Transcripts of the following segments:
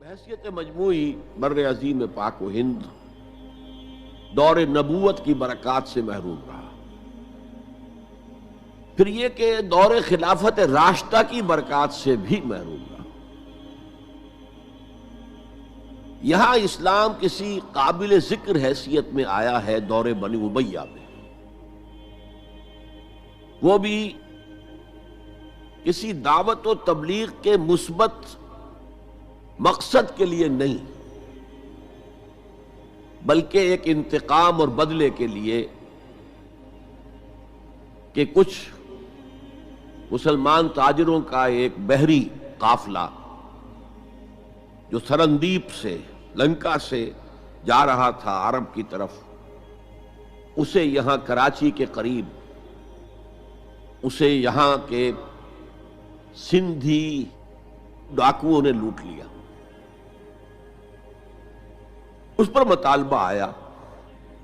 بحیثیت مجموعی بر عظیم پاک و ہند دور نبوت کی برکات سے محروم رہا۔ پھر یہ کہ دور خلافت راشدہ کی برکات سے بھی محروم رہا۔ یہاں اسلام کسی قابل ذکر حیثیت میں آیا ہے دور بنی امیہ میں، وہ بھی کسی دعوت و تبلیغ کے مثبت مقصد کے لیے نہیں، بلکہ ایک انتقام اور بدلے کے لیے کہ کچھ مسلمان تاجروں کا ایک بحری قافلہ جو سرندیپ سے لنکا سے جا رہا تھا عرب کی طرف، اسے یہاں کراچی کے قریب اسے یہاں کے سندھی ڈاکوؤں نے لوٹ لیا۔ اس پر مطالبہ آیا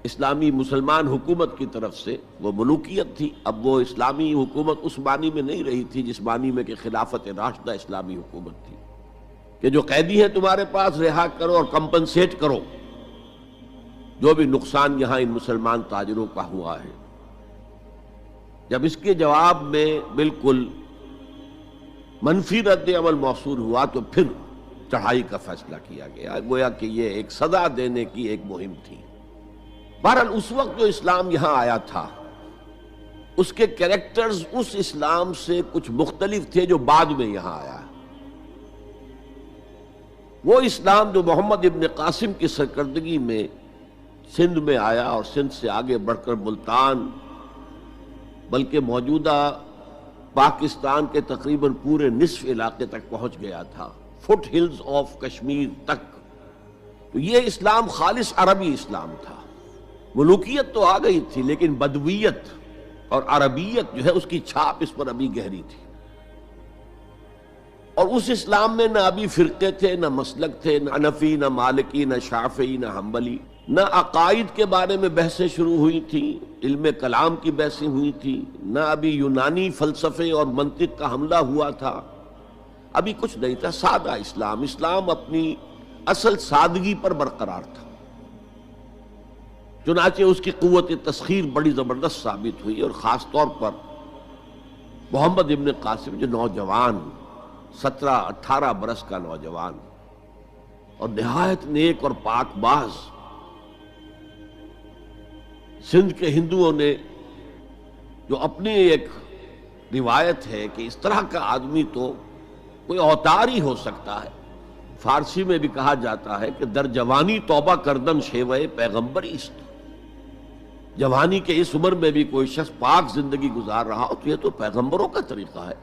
اسلامی مسلمان حکومت کی طرف سے، وہ ملوکیت تھی، اب وہ اسلامی حکومت اس معنی میں نہیں رہی تھی جس معنی میں کہ خلافت راشدہ اسلامی حکومت تھی کہ جو قیدی ہیں تمہارے پاس رہا کرو اور کمپنسیٹ کرو جو بھی نقصان یہاں ان مسلمان تاجروں کا ہوا ہے۔ جب اس کے جواب میں بالکل منفی رد عمل موصول ہوا تو پھر چڑھائی کا فیصلہ کیا گیا، گویا کہ یہ ایک سزا دینے کی ایک مہم تھی۔ بہرحال اس وقت جو اسلام یہاں آیا تھا اس کے کریکٹرز اس اسلام سے کچھ مختلف تھے جو بعد میں یہاں آیا۔ وہ اسلام جو محمد ابن قاسم کی سرکردگی میں سندھ میں آیا اور سندھ سے آگے بڑھ کر ملتان بلکہ موجودہ پاکستان کے تقریباً پورے نصف علاقے تک پہنچ گیا تھا، فٹ ہلز آف کشمیر تک، تو یہ اسلام خالص عربی اسلام تھا۔ ملوکیت تو آ گئی تھی لیکن بدویت اور عربیت جو ہے اس کی چھاپ اس پر ابھی گہری تھی، اور اس اسلام میں نہ ابھی فرقے تھے، نہ مسلک تھے، نہ حنفی، نہ مالکی، نہ شافعی، نہ حنبلی، نہ عقائد کے بارے میں بحثیں شروع ہوئی تھیں، علم کلام کی بحثیں ہوئی تھیں، نہ ابھی یونانی فلسفے اور منطق کا حملہ ہوا تھا، ابھی کچھ نہیں تھا، سادہ اسلام۔ اسلام اپنی اصل سادگی پر برقرار تھا، چنانچہ اس کی قوت تسخیر بڑی زبردست ثابت ہوئی، اور خاص طور پر محمد ابن قاسم جو نوجوان 17-18 برس کا نوجوان اور نہایت نیک اور پاک باز، سندھ کے ہندوؤں نے جو اپنی ایک روایت ہے کہ اس طرح کا آدمی تو کوئی اوتار ہی ہو سکتا ہے، فارسی میں بھی کہا جاتا ہے کہ در جوانی توبہ کردن شیوہ پیغمبری است، جوانی کے اس عمر میں بھی کوئی شخص پاک زندگی گزار رہا ہو تو یہ تو پیغمبروں کا طریقہ ہے،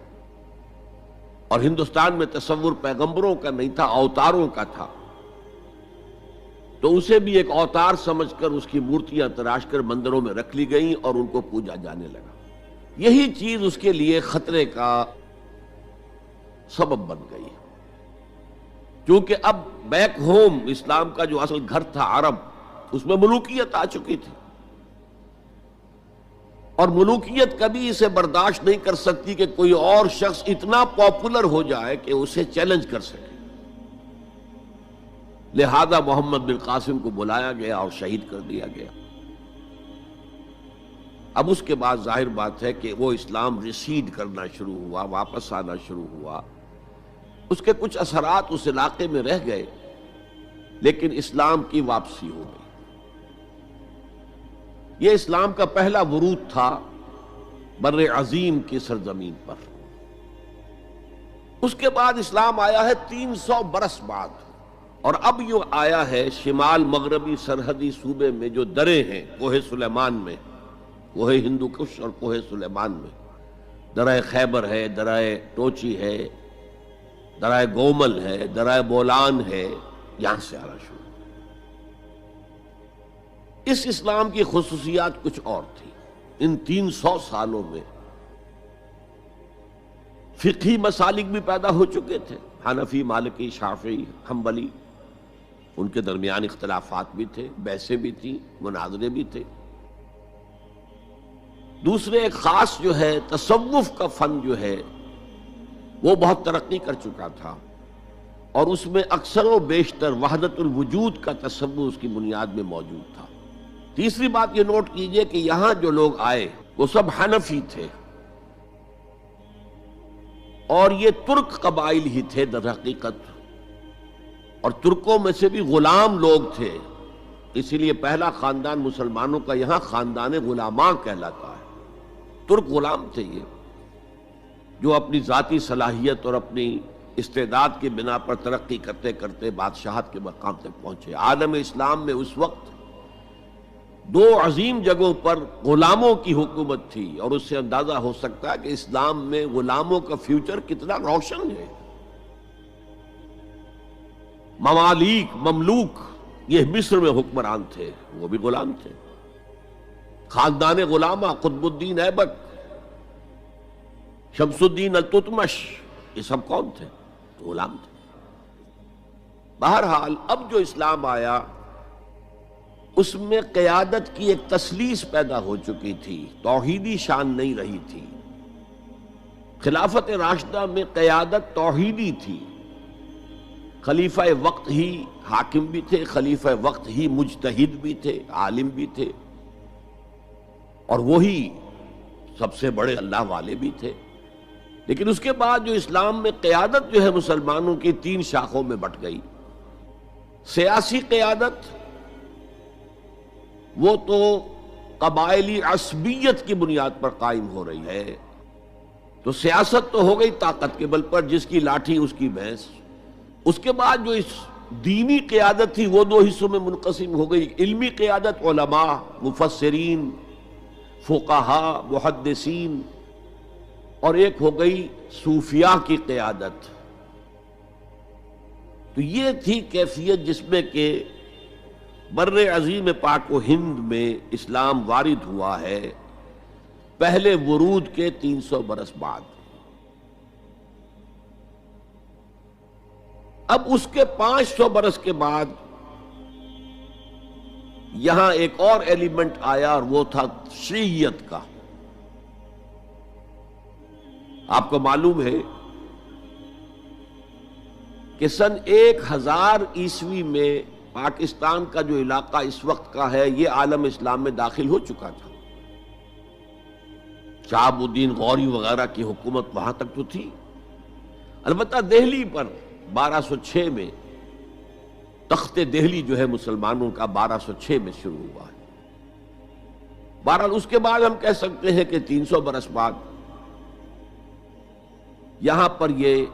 اور ہندوستان میں تصور پیغمبروں کا نہیں تھا، اوتاروں کا تھا، تو اسے بھی ایک اوتار سمجھ کر اس کی مورتیاں تراش کر مندروں میں رکھ لی گئیں اور ان کو پوجا جانے لگا۔ یہی چیز اس کے لیے خطرے کا سبب بن گئی، کیونکہ اب بیک ہوم اسلام کا جو اصل گھر تھا عرب، اس میں ملوکیت آ چکی تھی، اور ملوکیت کبھی اسے برداشت نہیں کر سکتی کہ کوئی اور شخص اتنا پاپولر ہو جائے کہ اسے چیلنج کر سکے، لہذا محمد بن قاسم کو بلایا گیا اور شہید کر دیا گیا۔ اب اس کے بعد ظاہر بات ہے کہ وہ اسلام ریسیڈ کرنا شروع ہوا، واپس آنا شروع ہوا، اس کے کچھ اثرات اس علاقے میں رہ گئے، لیکن اسلام کی واپسی ہو گئی۔ یہ اسلام کا پہلا ورود تھا بر عظیم کی سرزمین پر۔ اس کے بعد اسلام آیا ہے 300 برس بعد، اور اب یہ آیا ہے شمال مغربی سرحدی صوبے میں جو دریں ہیں، کوہ سلیمان میں، کوہ ہندو کش اور کوہ سلیمان میں، درہ خیبر ہے، درہ ٹوچی ہے، درہ گومل ہے، درہ بولان ہے، یہاں سے آنا شروع۔ اس اسلام کی خصوصیات کچھ اور تھی۔ ان 300 سالوں میں فقہی مسالک بھی پیدا ہو چکے تھے، حنفی، مالکی، شافعی، حنبلی، ان کے درمیان اختلافات بھی تھے، بحثیں بھی تھیں، مناظرے بھی تھے۔ دوسرے ایک خاص جو ہے تصوف کا فن جو ہے وہ بہت ترقی کر چکا تھا، اور اس میں اکثر و بیشتر وحدت الوجود کا تصور اس کی بنیاد میں موجود تھا۔ تیسری بات یہ نوٹ کیجئے کہ یہاں جو لوگ آئے وہ سب حنفی تھے، اور یہ ترک قبائل ہی تھے در حقیقت، اور ترکوں میں سے بھی غلام لوگ تھے، اسی لیے پہلا خاندان مسلمانوں کا یہاں خاندان غلامان کہلاتا ہے۔ ترک غلام تھے یہ، جو اپنی ذاتی صلاحیت اور اپنی استعداد کی بنا پر ترقی کرتے کرتے بادشاہت کے مقام تک پہنچے۔ عالم اسلام میں اس وقت دو عظیم جگہوں پر غلاموں کی حکومت تھی، اور اس سے اندازہ ہو سکتا ہے کہ اسلام میں غلاموں کا فیوچر کتنا روشن ہے۔ ممالک، مملوک، یہ مصر میں حکمران تھے، وہ بھی غلام تھے۔ خاندان غلامہ، قطب الدین ایبک، شمس الدین التتمش، یہ سب کون تھے؟ غلام تھے۔ بہرحال اب جو اسلام آیا اس میں قیادت کی ایک تثلیث پیدا ہو چکی تھی، توحیدی شان نہیں رہی تھی۔ خلافت راشدہ میں قیادت توحیدی تھی، خلیفہ وقت ہی حاکم بھی تھے، خلیفہ وقت ہی مجتہد بھی تھے، عالم بھی تھے، اور وہی سب سے بڑے اللہ والے بھی تھے۔ لیکن اس کے بعد جو اسلام میں قیادت جو ہے مسلمانوں کی تین شاخوں میں بٹ گئی۔ سیاسی قیادت وہ تو قبائلی عصبیت کی بنیاد پر قائم ہو رہی ہے، تو سیاست تو ہو گئی طاقت کے بل پر، جس کی لاٹھی اس کی بھینس۔ اس کے بعد جو اس دینی قیادت تھی وہ دو حصوں میں منقسم ہو گئی، علمی قیادت علماء، مفسرین، فقہاء، محدثین، اور ایک ہو گئی صوفیاء کی قیادت۔ تو یہ تھی کیفیت جس میں کہ بر عظیم پاک و ہند میں اسلام وارد ہوا ہے پہلے ورود کے 300 برس بعد۔ اب اس کے 500 برس کے بعد یہاں ایک اور ایلیمنٹ آیا، اور وہ تھا شیعیت کا۔ آپ کو معلوم ہے کہ سن 1000 عیسوی میں پاکستان کا جو علاقہ اس وقت کا ہے یہ عالم اسلام میں داخل ہو چکا تھا۔ شہاب الدین غوری وغیرہ کی حکومت وہاں تک تو تھی، البتہ دہلی پر 1206 میں تخت دہلی جو ہے مسلمانوں کا 1206 میں شروع ہوا ہے۔ بہرحال اس کے بعد ہم کہہ سکتے ہیں کہ 300 برس بعد یہاں پر یہ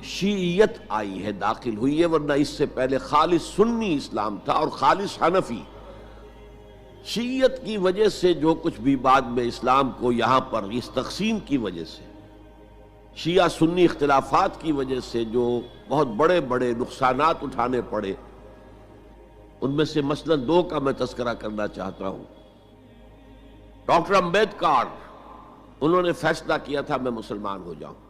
شیعیت آئی ہے، داخل ہوئی ہے، ورنہ اس سے پہلے خالص سنی اسلام تھا اور خالص حنفی۔ شیعیت کی وجہ سے جو کچھ بھی بعد میں اسلام کو یہاں پر اس تقسیم کی وجہ سے، شیعہ سنی اختلافات کی وجہ سے جو بہت بڑے بڑے نقصانات اٹھانے پڑے، ان میں سے مثلا 2 کا میں تذکرہ کرنا چاہتا ہوں۔ ڈاکٹر امبیڈکر، انہوں نے فیصلہ کیا تھا میں مسلمان ہو جاؤں،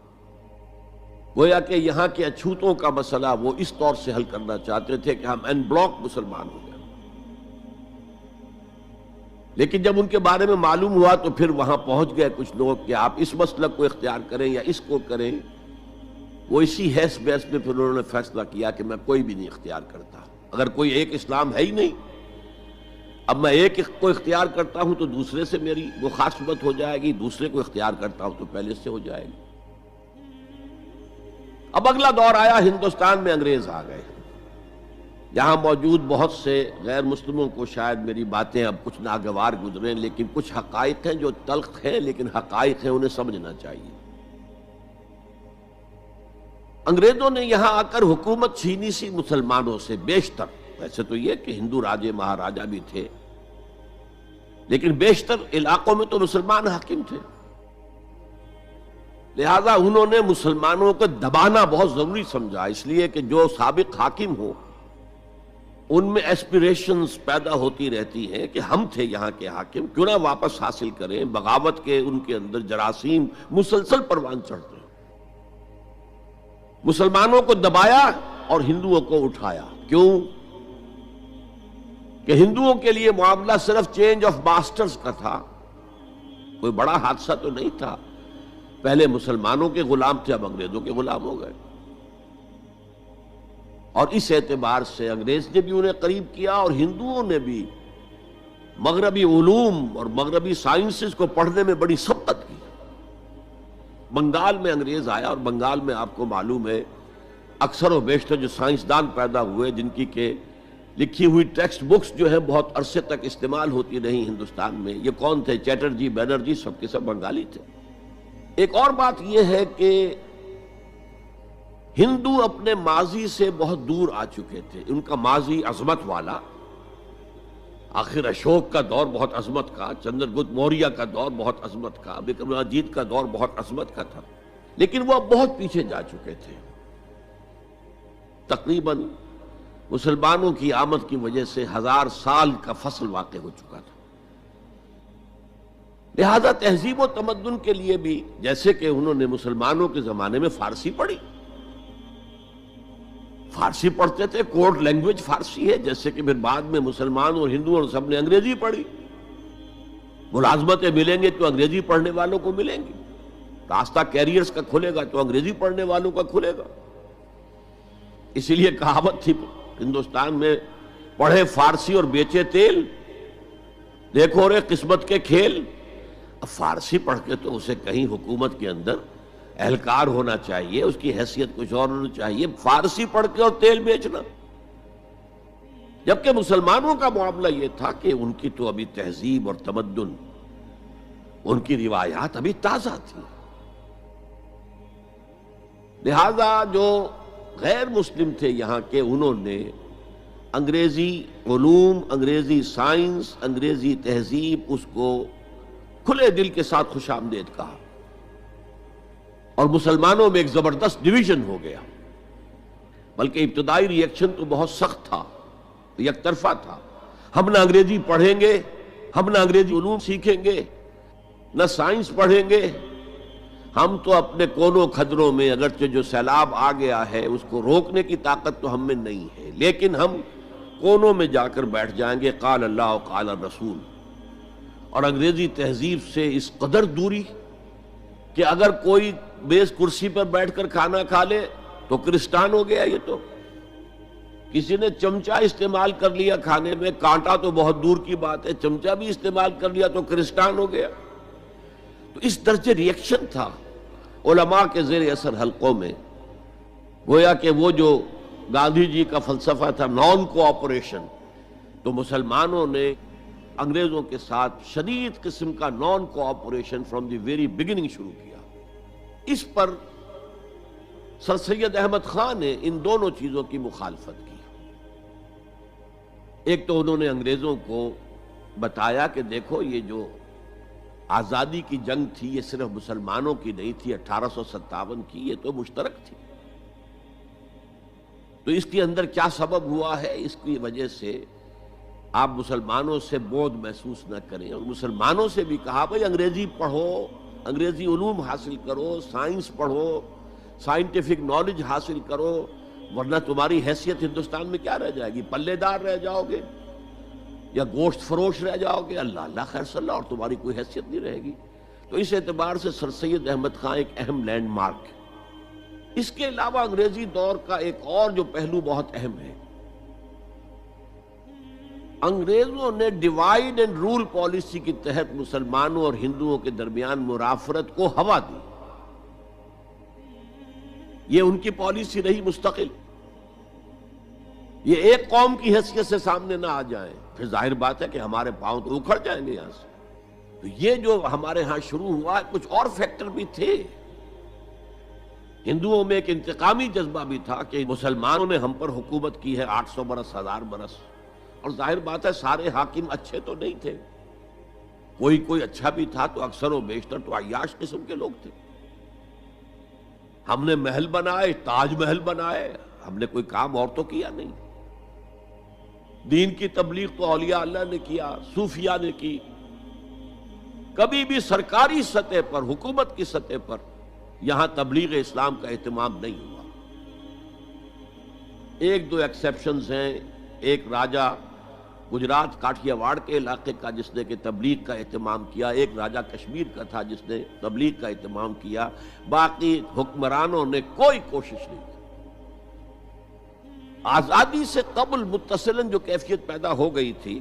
گویا کہ یہاں کے اچھوتوں کا مسئلہ وہ اس طور سے حل کرنا چاہتے تھے کہ ہم ان بلاک مسلمان ہو جائیں، لیکن جب ان کے بارے میں معلوم ہوا تو پھر وہاں پہنچ گئے کچھ لوگ کہ آپ اس مسلک کو اختیار کریں یا اس کو کریں۔ وہ اسی حیث بیس میں پھر انہوں نے فیصلہ کیا کہ میں کوئی بھی نہیں اختیار کرتا، اگر کوئی ایک اسلام ہے ہی نہیں، اب میں ایک کو اختیار کرتا ہوں تو دوسرے سے میری مخاصمت ہو جائے گی، دوسرے کو اختیار کرتا ہوں تو پہلے سے ہو جائے گی۔ اب اگلا دور آیا، ہندوستان میں انگریز آ گئے۔ یہاں موجود بہت سے غیر مسلموں کو شاید میری باتیں اب کچھ ناگوار گزریں، لیکن کچھ حقائق ہیں جو تلخ ہیں لیکن حقائق ہیں، انہیں سمجھنا چاہیے۔ انگریزوں نے یہاں آ کر حکومت چھینی سی مسلمانوں سے بیشتر، ویسے تو یہ کہ ہندو راجے مہاراجا بھی تھے، لیکن بیشتر علاقوں میں تو مسلمان حاکم تھے، لہذا انہوں نے مسلمانوں کو دبانا بہت ضروری سمجھا، اس لیے کہ جو سابق حاکم ہو ان میں ایسپیریشنز پیدا ہوتی رہتی ہیں کہ ہم تھے یہاں کے حاکم، کیوں نہ واپس حاصل کریں۔ بغاوت کے ان کے اندر جراثیم مسلسل پروان چڑھتے ہیں۔ مسلمانوں کو دبایا اور ہندوؤں کو اٹھایا، کیوں کہ ہندوؤں کے لیے معاملہ صرف چینج آف ماسٹرز کا تھا، کوئی بڑا حادثہ تو نہیں تھا۔ پہلے مسلمانوں کے غلام تھے، اب انگریزوں کے غلام ہو گئے۔ اور اس اعتبار سے انگریز نے بھی انہیں قریب کیا اور ہندوؤں نے بھی مغربی علوم اور مغربی سائنسز کو پڑھنے میں بڑی سبقت کی۔ بنگال میں انگریز آیا اور بنگال میں آپ کو معلوم ہے اکثر و بیشتر جو سائنسدان پیدا ہوئے جن کی کہ لکھی ہوئی ٹیکسٹ بکس جو ہے بہت عرصے تک استعمال ہوتی رہی ہندوستان میں، یہ کون تھے؟ چیٹرجی، بینرجی، سب کے سب بنگالی تھے۔ ایک اور بات یہ ہے کہ ہندو اپنے ماضی سے بہت دور آ چکے تھے، ان کا ماضی عظمت والا، آخر اشوک کا دور بہت عظمت کا، چندر گپت موریہ کا دور بہت عظمت کا، وکرمادیتیہ کا دور بہت عظمت کا تھا، لیکن وہ اب بہت پیچھے جا چکے تھے۔ تقریباً مسلمانوں کی آمد کی وجہ سے 1000 سال کا فصل واقع ہو چکا تھا۔ لہذا تہذیب و تمدن کے لیے بھی، جیسے کہ انہوں نے مسلمانوں کے زمانے میں فارسی پڑھی، فارسی پڑھتے تھے، کوڈ لینگویج فارسی ہے، جیسے کہ پھر بعد میں مسلمان اور ہندو اور سب نے انگریزی پڑھی، ملازمتیں ملیں گے تو انگریزی پڑھنے والوں کو ملیں گی، راستہ کیریئرز کا کھلے گا تو انگریزی پڑھنے والوں کا کھلے گا۔ اسی لیے کہاوت تھی ہندوستان میں، پڑھے فارسی اور بیچے تیل، دیکھو رے قسمت کے کھیل۔ اب فارسی پڑھ کے تو اسے کہیں حکومت کے اندر اہلکار ہونا چاہیے، اس کی حیثیت کچھ اور ہونا چاہیے، فارسی پڑھ کے اور تیل بیچنا۔ جبکہ مسلمانوں کا معاملہ یہ تھا کہ ان کی تو ابھی تہذیب اور تمدن، ان کی روایات ابھی تازہ تھی، لہذا جو غیر مسلم تھے یہاں کے، انہوں نے انگریزی علوم، انگریزی سائنس، انگریزی تہذیب، اس کو کھلے دل کے ساتھ خوش آمدید کہا، اور مسلمانوں میں ایک زبردست ڈویژن ہو گیا۔ بلکہ ابتدائی ری ایکشن تو بہت سخت تھا، یک طرفہ تھا، ہم نہ انگریزی پڑھیں گے، ہم نہ انگریزی علوم سیکھیں گے، نہ سائنس پڑھیں گے، ہم تو اپنے کونوں کھدروں میں، اگرچہ جو سیلاب آ گیا ہے اس کو روکنے کی طاقت تو ہم میں نہیں ہے، لیکن ہم کونوں میں جا کر بیٹھ جائیں گے، قال اللہ قال الرسول۔ اور انگریزی تہذیب سے اس قدر دوری کہ اگر کوئی میز کرسی پر بیٹھ کر کھانا کھا لے تو کرسٹان ہو گیا۔ یہ تو کسی نے چمچہ استعمال کر لیا کھانے میں، کانٹا تو بہت دور کی بات ہے، چمچہ بھی استعمال کر لیا تو کرسٹان ہو گیا۔ تو اس درجے ری ایکشن تھا علماء کے زیر اثر حلقوں میں، گویا کہ وہ جو گاندھی جی کا فلسفہ تھا نان کوآپریشن، تو مسلمانوں نے انگریزوں کے ساتھ شدید قسم کا naan cooperation from the very beginning شروع کیا۔ اس پر سر سید احمد خان نے ان دونوں چیزوں کی مخالفت کی۔ ایک تو انہوں نے انگریزوں کو بتایا کہ دیکھو یہ جو آزادی کی جنگ تھی یہ صرف مسلمانوں کی نہیں تھی، 1857 کی، یہ تو مشترک تھی، تو اس کے اندر کیا سبب ہوا ہے، اس کی وجہ سے آپ مسلمانوں سے بودھ محسوس نہ کریں۔ اور مسلمانوں سے بھی کہا بھائی انگریزی پڑھو، انگریزی علوم حاصل کرو، سائنس پڑھو، سائنٹیفک نالج حاصل کرو، ورنہ تمہاری حیثیت ہندوستان میں کیا رہ جائے گی؟ پلے دار رہ جاؤ گے یا گوشت فروش رہ جاؤ گے، اللہ اللہ خیر صلی اللہ، اور تمہاری کوئی حیثیت نہیں رہے گی۔ تو اس اعتبار سے سر سید احمد خان ایک اہم لینڈ مارک ہے۔ اس کے علاوہ انگریزی دور کا ایک اور جو پہلو بہت اہم ہے، انگریزوں نے ڈیوائیڈ اینڈ رول پالیسی کے تحت مسلمانوں اور ہندوؤں کے درمیان مرافرت کو ہوا دی۔ یہ ان کی پالیسی رہی مستقل، یہ ایک قوم کی حیثیت سے سامنے نہ آ جائیں، پھر ظاہر بات ہے کہ ہمارے پاؤں تو اکھڑ جائیں گے یہاں سے۔ تو یہ جو ہمارے ہاں شروع ہوا، کچھ اور فیکٹر بھی تھے۔ ہندوؤں میں ایک انتقامی جذبہ بھی تھا کہ مسلمانوں نے ہم پر حکومت کی ہے 800 برس، 1000 برس، اور ظاہر بات ہے سارے حاکم اچھے تو نہیں تھے، کوئی اچھا بھی تھا، تو اکثر و بیشتر تو عیاش قسم کے لوگ تھے۔ ہم نے محل بنائے، تاج محل بنائے، ہم نے کوئی کام اور تو کیا نہیں۔ دین کی تبلیغ تو اولیاء اللہ نے کیا، صوفیاء نے کی، کبھی بھی سرکاری سطح پر، حکومت کی سطح پر یہاں تبلیغ اسلام کا اہتمام نہیں ہوا۔ ایک دو ایکسیپشنز ہیں، ایک راجہ گجرات کاٹھیا واڑ کے علاقے کا جس نے کہ تبلیغ کا اہتمام کیا، ایک راجہ کشمیر کا تھا جس نے تبلیغ کا اہتمام کیا، باقی حکمرانوں نے کوئی کوشش نہیں کی۔ آزادی سے قبل متصلاً جو کیفیت پیدا ہو گئی تھی،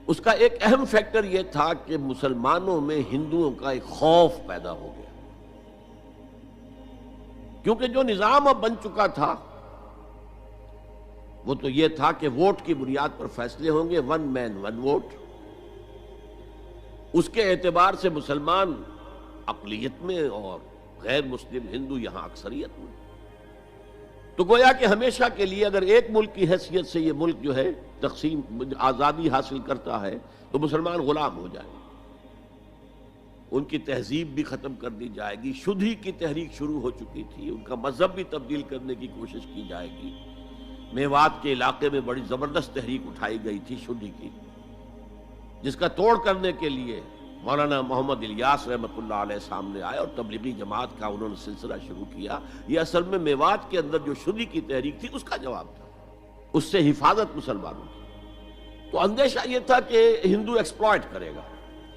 اس کا ایک اہم فیکٹر یہ تھا کہ مسلمانوں میں ہندوؤں کا ایک خوف پیدا ہو گیا، کیونکہ جو نظام اب بن چکا تھا وہ تو یہ تھا کہ ووٹ کی بنیاد پر فیصلے ہوں گے، ون مین ون ووٹ۔ اس کے اعتبار سے مسلمان اقلیت میں اور غیر مسلم ہندو یہاں اکثریت میں، تو گویا کہ ہمیشہ کے لیے اگر ایک ملک کی حیثیت سے یہ ملک جو ہے تقسیم آزادی حاصل کرتا ہے تو مسلمان غلام ہو جائیں، ان کی تہذیب بھی ختم کر دی جائے گی۔ شدھی کی تحریک شروع ہو چکی تھی، ان کا مذہب بھی تبدیل کرنے کی کوشش کی جائے گی۔ میوات کے علاقے میں بڑی زبردست تحریک اٹھائی گئی تھی شدھی کی، جس کا توڑ کرنے کے لیے مولانا محمد الیاس رحمۃ اللہ علیہ سامنے آئے اور تبلیغی جماعت کا انہوں نے سلسلہ شروع کیا۔ یہ اصل میں میوات کے اندر جو شدھی کی تحریک تھی اس کا جواب تھا، اس سے حفاظت مسلمانوں کی۔ تو اندیشہ یہ تھا کہ ہندو ایکسپلائٹ کرے گا،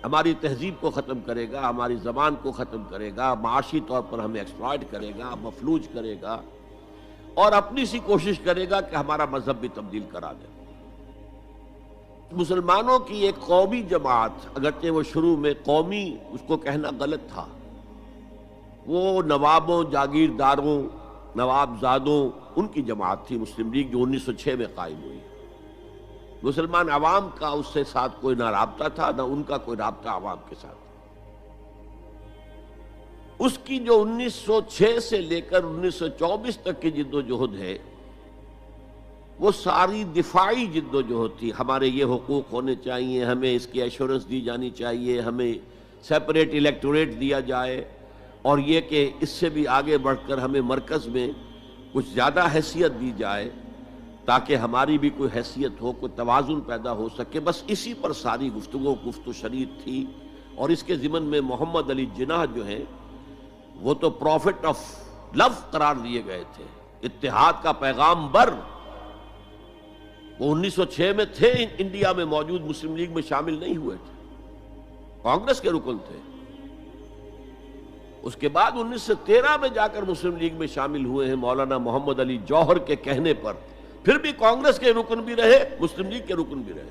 ہماری تہذیب کو ختم کرے گا، ہماری زبان کو ختم کرے گا، معاشی طور پر ہمیں ایکسپلائٹ کرے گا، مفلوج کرے گا، اور اپنی سی کوشش کرے گا کہ ہمارا مذہب بھی تبدیل کرا دے۔ مسلمانوں کی ایک قومی جماعت، اگرچہ وہ شروع میں قومی اس کو کہنا غلط تھا، وہ نوابوں، جاگیرداروں، نواب زادوں ان کی جماعت تھی مسلم لیگ، جو 1906 میں قائم ہوئی۔ مسلمان عوام کا اس سے ساتھ کوئی نہ رابطہ تھا، نہ ان کا کوئی رابطہ عوام کے ساتھ۔ اس کی جو 1906 سے لے کر 1924 تک کی جد و جہد ہے، وہ ساری دفاعی جد و جہد تھی۔ ہمارے یہ حقوق ہونے چاہیے، ہمیں اس کی ایشورنس دی جانی چاہیے، ہمیں سیپریٹ الیکٹوریٹ دیا جائے، اور یہ کہ اس سے بھی آگے بڑھ کر ہمیں مرکز میں کچھ زیادہ حیثیت دی جائے تاکہ ہماری بھی کوئی حیثیت ہو، کوئی توازن پیدا ہو سکے۔ بس اسی پر ساری گفت و شنید تھی۔ اور اس کے ضمن میں محمد علی جناح جو ہیں وہ تو پروفٹ آف لو قرار دیے گئے تھے، اتحاد کا پیغام بر۔ وہ 1906 میں تھے، انڈیا میں موجود، مسلم لیگ میں شامل نہیں ہوئے تھے، کانگریس کے رکن تھے۔ اس کے بعد 1913 میں جا کر مسلم لیگ میں شامل ہوئے ہیں مولانا محمد علی جوہر کے کہنے پر، پھر بھی کانگریس کے رکن بھی رہے، مسلم لیگ کے رکن بھی رہے،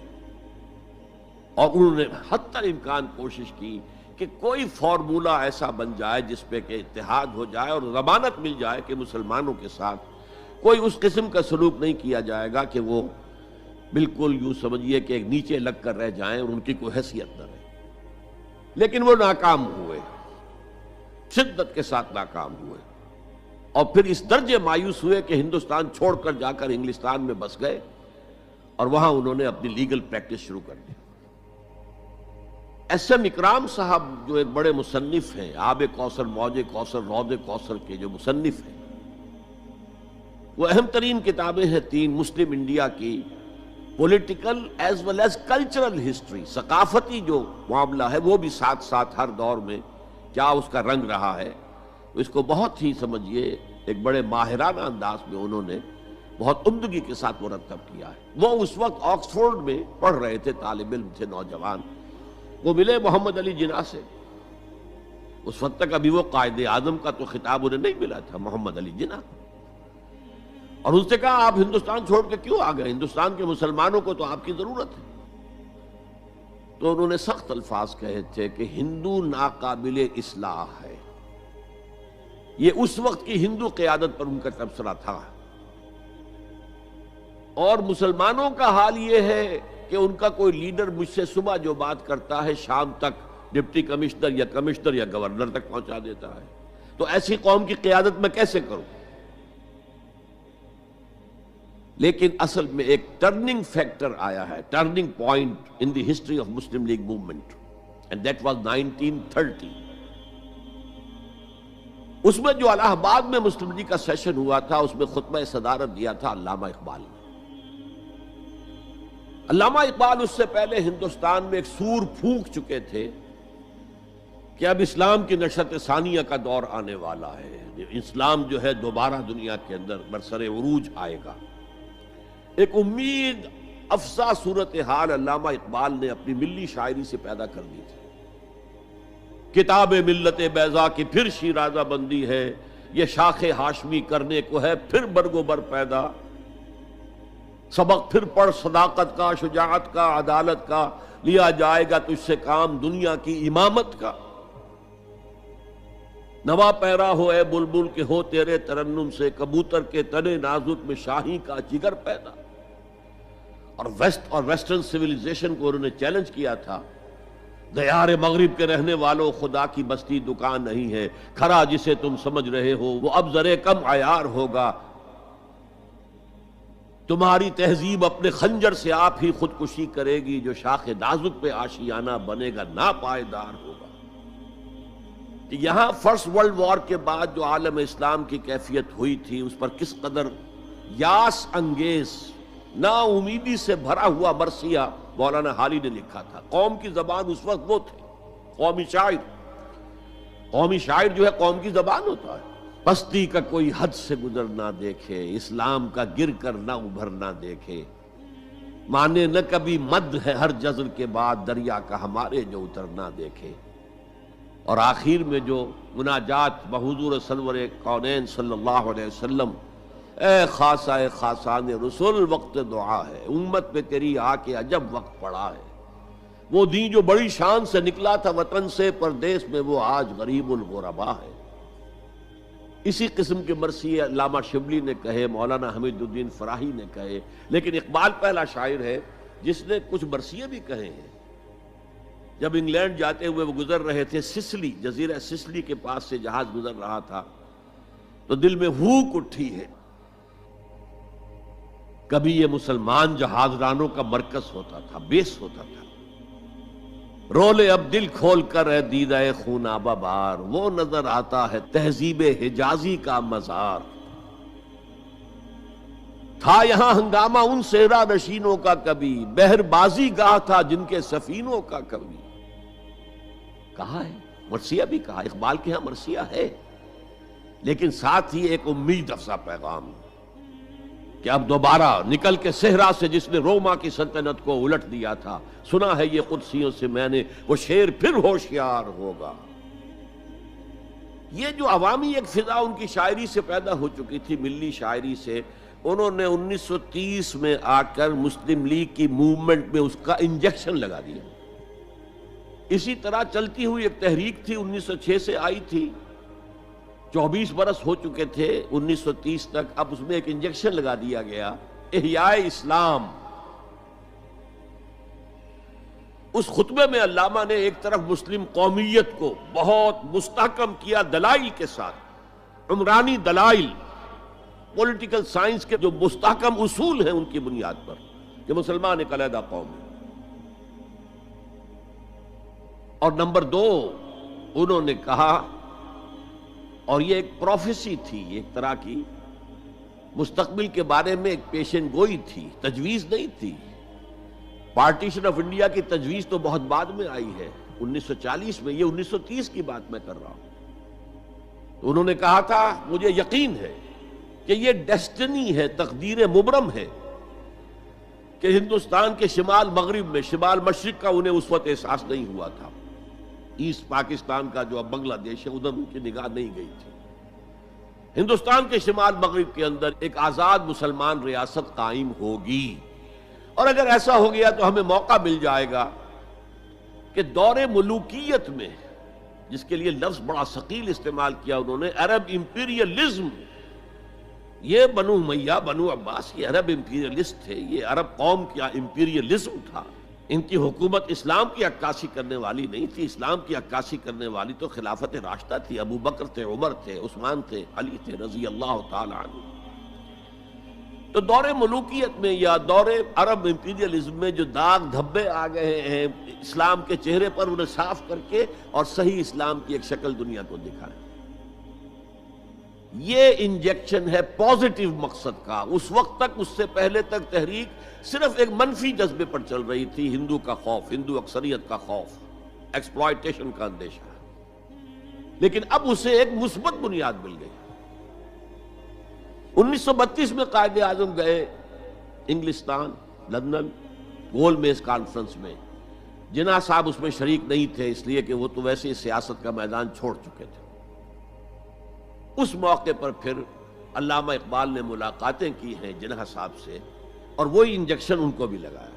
اور انہوں نے حتی الامکان کوشش کی کہ کوئی فارمولہ ایسا بن جائے جس پہ کہ اتحاد ہو جائے اور ضمانت مل جائے کہ مسلمانوں کے ساتھ کوئی اس قسم کا سلوک نہیں کیا جائے گا کہ وہ بالکل یوں سمجھیے کہ ایک نیچے لگ کر رہ جائیں اور ان کی کوئی حیثیت نہ رہے۔ لیکن وہ ناکام ہوئے، شدت کے ساتھ ناکام ہوئے، اور پھر اس درجے مایوس ہوئے کہ ہندوستان چھوڑ کر جا کر انگلستان میں بس گئے، اور وہاں انہوں نے اپنی لیگل پریکٹس شروع کر دی۔ ایس ایم اکرام صاحب جو ایک بڑے مصنف ہیں، آب کوثر، موج کوثر، رود کوثر کے جو مصنف ہیں، وہ اہم ترین کتابیں ہیں تین مسلم انڈیا کی، political as well as cultural history, ثقافتی جو معاملہ ہے وہ بھی ساتھ ساتھ ہر دور میں کیا اس کا رنگ رہا ہے، تو اس کو بہت ہی سمجھیے ایک بڑے ماہرانہ انداز میں انہوں نے بہت عمدگی کے ساتھ مرتب کیا ہے۔ وہ اس وقت آکسفورڈ میں پڑھ رہے تھے، طالب علم تھے، نوجوان۔ وہ ملے محمد علی جناح سے، اس وقت تک ابھی وہ قائد اعظم کا تو خطاب انہیں نہیں ملا تھا، محمد علی جناح، اور ان سے کہا آپ ہندوستان چھوڑ کے کیوں آ گئے؟ ہندوستان کے مسلمانوں کو تو آپ کی ضرورت ہے۔ تو انہوں نے سخت الفاظ کہے تھے کہ ہندو ناقابل اصلاح ہے۔ یہ اس وقت کی ہندو قیادت پر ان کا تبصرہ تھا، اور مسلمانوں کا حال یہ ہے کہ ان کا کوئی لیڈر مجھ سے صبح جو بات کرتا ہے شام تک ڈپٹی کمشنر یا گورنر تک پہنچا دیتا ہے، تو ایسی قوم کی قیادت میں کیسے کروں؟ لیکن اصل میں ایک ٹرننگ فیکٹر آیا ہے، turning point in the history of Muslim league movement, and that was 1930۔ اس میں جو الہ آباد میں مسلم لیگ کا سیشن ہوا تھا، اس میں خطبہ صدارت دیا تھا علامہ اقبال نے۔ علامہ اقبال اس سے پہلے ہندوستان میں ایک سور پھونک چکے تھے کہ اب اسلام کی نشأت ثانیہ کا دور آنے والا ہے، اسلام جو ہے دوبارہ دنیا کے اندر برسر عروج آئے گا۔ ایک امید افزا صورتحال علامہ اقبال نے اپنی ملی شاعری سے پیدا کر دی تھی۔ کتاب ملت بیضا کی پھر شیرازہ بندی ہے، یہ شاخ ہاشمی کرنے کو ہے پھر برگ و بر پیدا، سبق پھر پڑھ صداقت کا، شجاعت کا، عدالت کا، لیا جائے گا تجھ سے کام دنیا کی امامت کا۔ نوا پیرا ہو اے بلبل کہ ہو تیرے ترنم سے کبوتر کے تنے نازک میں شاہی کا جگر پیدا۔ اور ویسٹرن سویلائزیشن کو انہوں نے چیلنج کیا تھا، دیار مغرب کے رہنے والوں خدا کی بستی دکان نہیں ہے، کھرا جسے تم سمجھ رہے ہو وہ اب ذرے کم عیار ہوگا، تمہاری تہذیب اپنے خنجر سے آپ ہی خودکشی کرے گی، جو شاخ نازک پہ آشیانہ بنے گا ناپائیدار ہوگا۔ یہاں فرسٹ ورلڈ وار کے بعد جو عالم اسلام کی کیفیت ہوئی تھی اس پر کس قدر یاس انگیز نا امیدی سے بھرا ہوا مرثیہ مولانا حالی نے لکھا تھا۔ قوم کی زبان اس وقت وہ تھے، قومی شاعر جو ہے قوم کی زبان ہوتا ہے۔ پستی کا کوئی حد سے گزر نہ دیکھے، اسلام کا گر کر نہ ابھر نہ دیکھے، مانے نہ کبھی مد ہے ہر جزر کے بعد دریا کا ہمارے جو اتر نہ دیکھے۔ اور آخر میں جو مناجات بحضور سرور کونین صلی اللہ علیہ وسلم، اے خاصہ خاصان رسول وقت دعا ہے، امت پہ تیری آ کے عجب وقت پڑا ہے، وہ دین جو بڑی شان سے نکلا تھا وطن سے پردیس میں وہ آج غریب الغربا ہے۔ اسی قسم کے مرثیے علامہ شبلی نے کہے، مولانا حمید الدین فراہی نے کہے، لیکن اقبال پہلا شاعر ہے جس نے کچھ مرثیے بھی کہے ہیں۔ جب انگلینڈ جاتے ہوئے وہ گزر رہے تھے سسلی، جزیرہ سسلی کے پاس سے جہاز گزر رہا تھا تو دل میں ہوک اٹھی ہے، کبھی یہ مسلمان جہاز رانوں کا مرکز ہوتا تھا، بیس ہوتا تھا، رولے اب دل کھول کر اے دیدہ خونابہ بار، وہ نظر آتا ہے تہذیب حجازی کا مزار، تھا یہاں ہنگامہ ان صحرا نشینوں کا کبھی، بحر بازی گاہ تھا جن کے سفینوں کا کبھی۔ کہا ہے مرثیہ بھی کہا، اقبال کے ہاں مرثیہ ہے، لیکن ساتھ ہی ایک امید افزا پیغام کہ اب دوبارہ نکل کے صحرا سے جس نے روما کی سلطنت کو الٹ دیا تھا، سنا ہے یہ قدسیوں سے میں نے وہ شیر پھر ہوشیار ہوگا۔ یہ جو عوامی ایک فضا ان کی شاعری سے پیدا ہو چکی تھی، ملی شاعری سے، انہوں نے 1930 میں آ کر مسلم لیگ کی موومنٹ میں اس کا انجیکشن لگا دیا۔ اسی طرح چلتی ہوئی ایک تحریک تھی 1906 سے آئی تھی، 24 برس ہو چکے تھے 1930 تک، اب اس میں ایک انجیکشن لگا دیا گیا، احیاء اسلام۔ اس خطبے میں علامہ نے ایک طرف مسلم قومیت کو بہت مستحکم کیا دلائل کے ساتھ، عمرانی دلائل، پولیٹیکل سائنس کے جو مستحکم اصول ہیں ان کی بنیاد پر کہ مسلمان ایک علیحدہ قوم ہے۔ اور نمبر 2 انہوں نے کہا، اور یہ ایک پروفیسی تھی، ایک طرح کی مستقبل کے بارے میں ایک پیشن گوئی تھی، تجویز نہیں تھی۔ پارٹیشن آف انڈیا کی تجویز تو بہت بعد میں آئی ہے 1940 میں، یہ 1930 کی بات میں کر رہا ہوں۔ تو انہوں نے کہا تھا مجھے یقین ہے کہ یہ ڈیسٹنی ہے، تقدیر مبرم ہے کہ ہندوستان کے شمال مغرب میں، شمال مشرق کا انہیں اس وقت احساس نہیں ہوا تھا، ایسٹ پاکستان کا جو اب بنگلہ دیش ہے ادھر ان کی نگاہ نہیں گئی تھی، ہندوستان کے شمال مغرب کے اندر ایک آزاد مسلمان ریاست قائم ہوگی، اور اگر ایسا ہو گیا تو ہمیں موقع مل جائے گا کہ دور ملوکیت میں، جس کے لیے لفظ بڑا ثقیل استعمال کیا انہوں نے، عرب امپیریلزم، یہ بنو امیہ بنو عباس یہ عرب امپیریلسٹ تھے، یہ عرب قوم کا امپیریلزم تھا، ان کی حکومت اسلام کی عکاسی کرنے والی نہیں تھی، اسلام کی عکاسی کرنے والی تو خلافت راشدہ تھی، ابو بکر تھے، عمر تھے، عثمان تھے، علی تھے رضی اللہ تعالی عنہ۔ تو دور ملوکیت میں یا دور عرب امپیریلزم میں جو داغ دھبے آ گئے ہیں اسلام کے چہرے پر، انہیں صاف کر کے اور صحیح اسلام کی ایک شکل دنیا کو دکھائیں، یہ انجیکشن ہے پازیٹیو مقصد کا۔ اس وقت تک، اس سے پہلے تک تحریک صرف ایک منفی جذبے پر چل رہی تھی، ہندو کا خوف، ہندو اکثریت کا خوف، ایکسپلائٹیشن کا اندیشہ، لیکن اب اسے ایک مثبت بنیاد مل گئی۔ 1932 میں قائد اعظم گئے انگلستان، لندن، گول میز کانفرنس میں، جناح صاحب اس میں شریک نہیں تھے، اس لیے کہ وہ تو ویسے ہی سیاست کا میدان چھوڑ چکے تھے۔ اس موقع پر پھر علامہ اقبال نے ملاقاتیں کی ہیں جناح صاحب سے، اور وہی انجیکشن ان کو بھی لگایا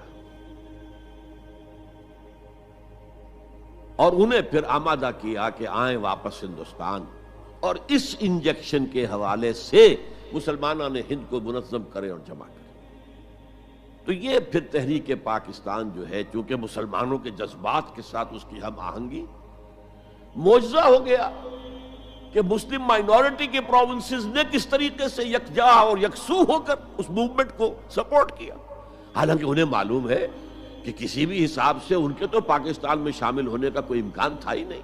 اور انہیں پھر آمادہ کیا کہ آئیں واپس ہندوستان، اور اس انجیکشن کے حوالے سے مسلمانوں نے ہند کو منظم کرے اور جمع کرے۔ تو یہ پھر تحریک پاکستان جو ہے، چونکہ مسلمانوں کے جذبات کے ساتھ اس کی ہم آہنگی، معجزہ ہو گیا کہ مسلم مائنورٹی کے پروونسز نے کس طریقے سے یکجا اور یکسو ہو کر اس موومنٹ کو سپورٹ کیا، حالانکہ انہیں معلوم ہے کہ کسی بھی حساب سے ان کے تو پاکستان میں شامل ہونے کا کوئی امکان تھا ہی نہیں۔